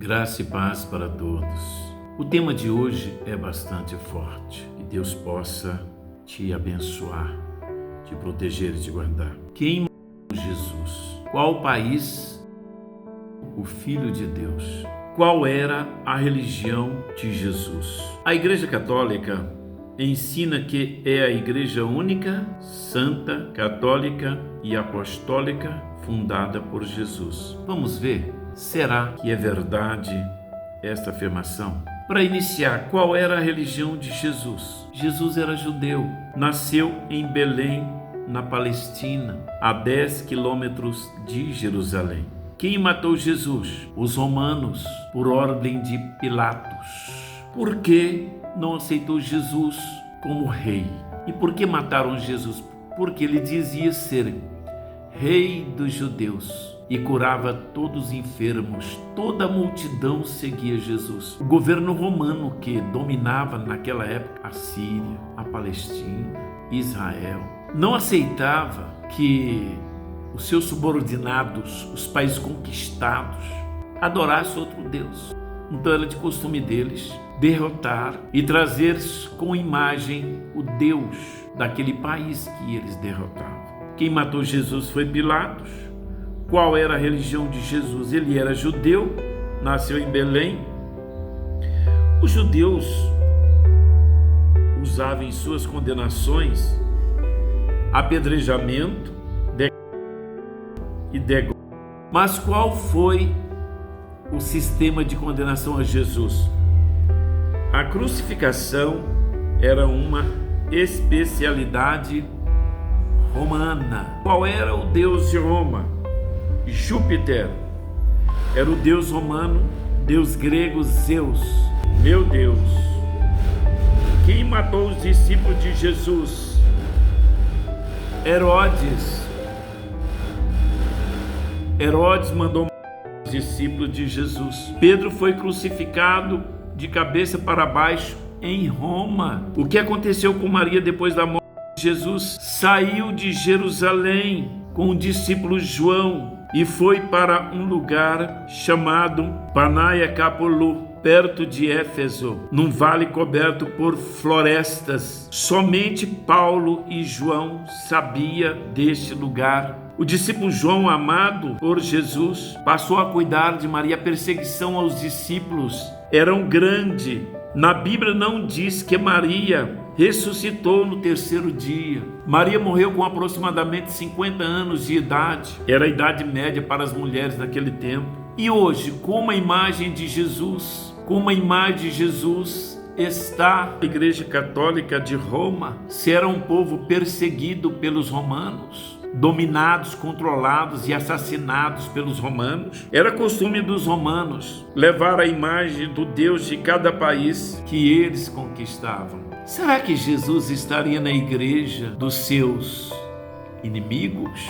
Graça e paz para todos. O tema de hoje é bastante forte. Que Deus possa te abençoar, te proteger e te guardar. Quem matou Jesus? Qual país? O Filho de Deus. Qual era a religião de Jesus? A Igreja Católica ensina que é a Igreja única, santa, católica e apostólica fundada por Jesus. Vamos ver? Será que é verdade esta afirmação? Para iniciar, qual era a religião de Jesus? Jesus era judeu, nasceu em Belém, na Palestina, a 10 quilômetros de Jerusalém. Quem matou Jesus? Os romanos, por ordem de Pilatos. Por que não aceitou Jesus como rei? E por que mataram Jesus? Porque ele dizia ser rei dos judeus e curava todos os enfermos. Toda a multidão seguia Jesus. O governo romano que dominava naquela época a Síria, a Palestina, Israel, não aceitava que os seus subordinados, os países conquistados, adorassem outro Deus. Então era de costume deles derrotar e trazer com imagem o Deus daquele país que eles derrotavam. Quem matou Jesus foi Pilatos. Qual era a religião de Jesus? Ele era judeu, nasceu em Belém. Os judeus usavam em suas condenações apedrejamento e degollamento. Mas qual foi o sistema de condenação a Jesus? A crucificação era uma especialidade romana. Qual era o deus de Roma? Júpiter. Era o deus romano, deus grego Zeus. Meu Deus! Quem matou os discípulos de Jesus? Herodes. Herodes mandou matar os discípulos de Jesus. Pedro foi crucificado de cabeça para baixo em Roma. O que aconteceu com Maria depois da morte de Jesus? Saiu de Jerusalém com o discípulo João e foi para um lugar chamado Panaia Capolu, perto de Éfeso, num vale coberto por florestas. Somente Paulo e João sabiam deste lugar. O discípulo João, amado por Jesus, passou a cuidar de Maria. A perseguição aos discípulos era grande. Na Bíblia não diz que Maria ressuscitou no terceiro dia. Maria morreu com aproximadamente 50 anos de idade. Era a idade média para as mulheres naquele tempo. E hoje, como a imagem de Jesus, está a Igreja Católica de Roma? Se era um povo perseguido pelos romanos, dominados, controlados e assassinados pelos romanos. Era costume dos romanos levar a imagem do Deus de cada país que eles conquistavam. Será que Jesus estaria na igreja dos seus inimigos,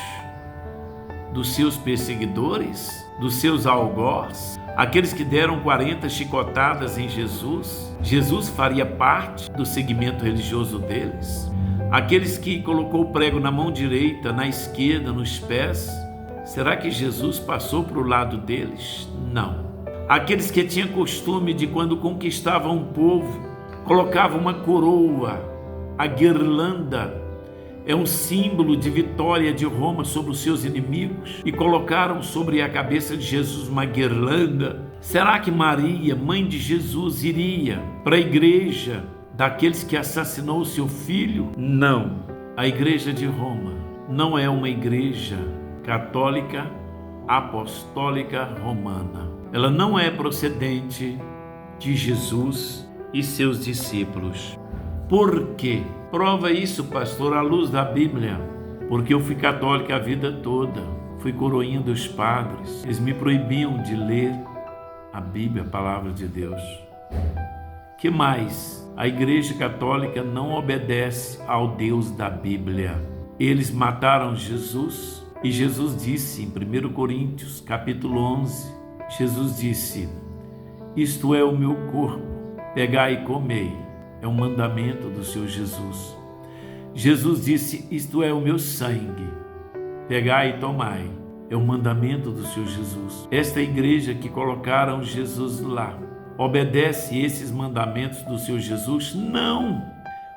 dos seus perseguidores, dos seus algozes, aqueles que deram 40 chicotadas em Jesus? Jesus faria parte do segmento religioso deles? Aqueles que colocou o prego na mão direita, na esquerda, nos pés, será que Jesus passou para o lado deles? Não. Aqueles que tinham costume de, quando conquistavam um povo, colocavam uma coroa. A guirlanda é um símbolo de vitória de Roma sobre os seus inimigos, e colocaram sobre a cabeça de Jesus uma guirlanda. Será que Maria, mãe de Jesus, iria para a igreja daqueles que assassinou o seu filho? Não. A igreja de Roma não é uma igreja católica, apostólica romana. Ela não é procedente de Jesus e seus discípulos. Por quê? Prova isso, pastor, à luz da Bíblia. Porque eu fui católica a vida toda. Fui coroinha dos padres. Eles me proibiam de ler a Bíblia, a palavra de Deus. Que mais? A Igreja Católica não obedece ao Deus da Bíblia. Eles mataram Jesus e Jesus disse em 1 Coríntios, capítulo 11, Jesus disse: isto é o meu corpo, pegai e comei. É um mandamento do Senhor Jesus. Jesus disse: isto é o meu sangue, pegai e tomai. É o mandamento do Senhor Jesus. Esta igreja que colocaram Jesus lá, obedece esses mandamentos do Senhor Jesus? Não,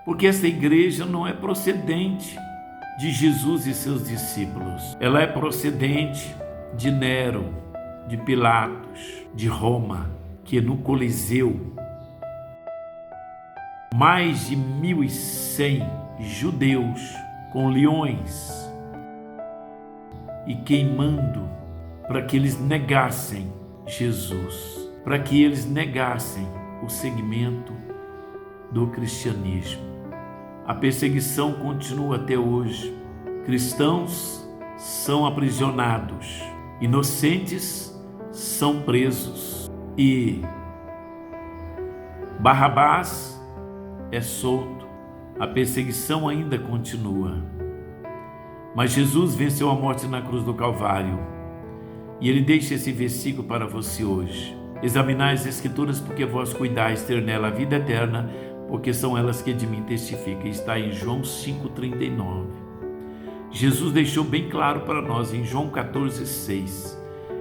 porque esta igreja não é procedente de Jesus e seus discípulos. Ela é procedente de Nero, de Pilatos, de Roma, que no Coliseu, mais de 1.100 judeus com leões e queimando para que eles negassem Jesus, para que eles negassem o segmento do cristianismo. A perseguição continua até hoje. Cristãos são aprisionados, inocentes são presos e Barrabás é solto. A perseguição ainda continua. Mas Jesus venceu a morte na cruz do Calvário. E ele deixa esse versículo para você hoje. Examinai as Escrituras, porque vós cuidais ter nela a vida eterna, porque são elas que de mim testificam. Está em João 5,39. Jesus deixou bem claro para nós em João 14,6.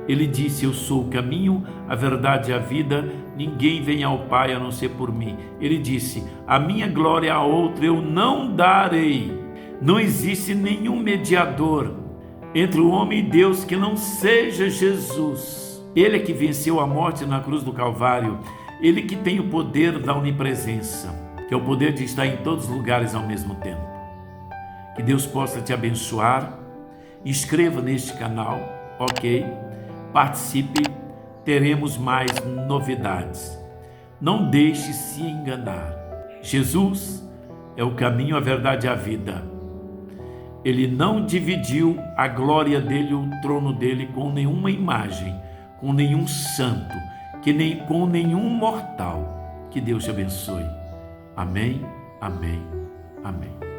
Ele disse: eu sou o caminho, a verdade e a vida, ninguém vem ao Pai a não ser por mim. Ele disse: a minha glória a outra eu não darei. Não existe nenhum mediador entre o homem e Deus que não seja Jesus. Ele é que venceu a morte na cruz do Calvário. Ele que tem o poder da onipresença, que é o poder de estar em todos os lugares ao mesmo tempo. Que Deus possa te abençoar. Inscreva neste canal, ok? Participe, teremos mais novidades. Não deixe se enganar. Jesus é o caminho, a verdade e a vida. Ele não dividiu a glória dele, o trono dele com nenhuma imagem, com nenhum santo, com nenhum mortal. Que Deus te abençoe. Amém, amém, amém.